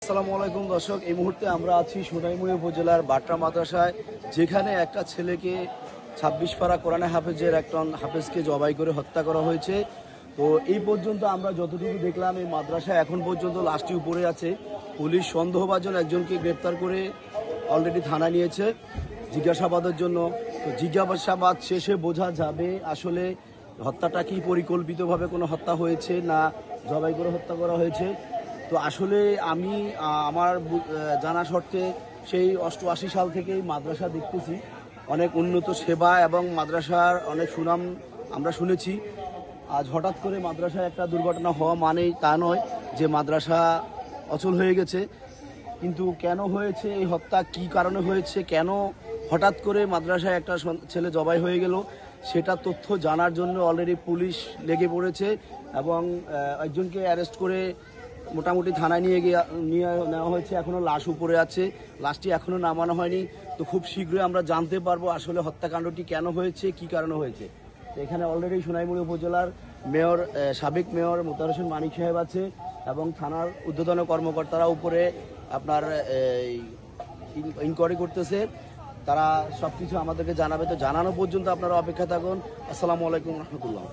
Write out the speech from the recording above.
আসসালামু আলাইকুম দর্শক, এই মুহূর্তে আমরা আছি সোনাইমুড়ি উপজেলার বাট্রা মাদ্রাসায়, যেখানে একটা ছেলেকে ২৬ পারা কোরআনে হাফেজের একজন হাফেজকে জবাই করে হত্যা করা হয়েছে। তো এই পর্যন্ত আমরা যতটুকু দেখলাম, এই মাদ্রাসায় এখন পর্যন্ত লাশটি উপরে আছে। পুলিশ সন্দেহভাজন একজনকে গ্রেপ্তার করে অলরেডি থানায় নিয়েছে জিজ্ঞাসাবাদের জন্য। তো জিজ্ঞাসাবাদ শেষে বোঝা যাবে আসলে হত্যাটা কি পরিকল্পিতভাবে কোনো হত্যা হয়েছে না জবাই করে হত্যা করা হয়েছে। তো আসলে আমি আমার জানা শর্তে সেই ৮৮ সাল থেকেই মাদ্রাসা দেখতেছি, অনেক উন্নত সেবা এবং মাদ্রাসার অনেক সুনাম আমরা শুনেছি। আজ হঠাৎ করে মাদ্রাসায় একটা দুর্ঘটনা হওয়া মানেই তা নয় যে মাদ্রাসা অচল হয়ে গেছে। কিন্তু কেন হয়েছে এই হত্যা, কী কারণে হয়েছে, কেন হঠাৎ করে মাদ্রাসায় একটা ছেলে জবাই হয়ে গেল, সেটা তথ্য জানার জন্য অলরেডি পুলিশ লেগে পড়েছে এবং একজনকে অ্যারেস্ট করে মোটামুটি থানায় নিয়ে নেওয়া হয়েছে। এখনও লাশ উপরে আছে, লাশটি এখনও নামানো হয়নি। তো খুব শীঘ্রই আমরা জানতে পারবো আসলে হত্যাকাণ্ডটি কেন হয়েছে, কী কারণে হয়েছে। তো এখানে অলরেডি সোনাইমুড়ি উপজেলার মেয়র, সাবেক মেয়র মোতাহার হোসেন মানিক সাহেব আছে এবং থানার ঊর্ধ্বতন কর্মকর্তারা উপরে আপনার ইনকোয়ারি করতেছে। তারা সব কিছু আমাদেরকে জানাবে। তো জানানো পর্যন্ত আপনারা অপেক্ষা থাকুন। আসসালামু আলাইকুম রহমতুল্লাহ।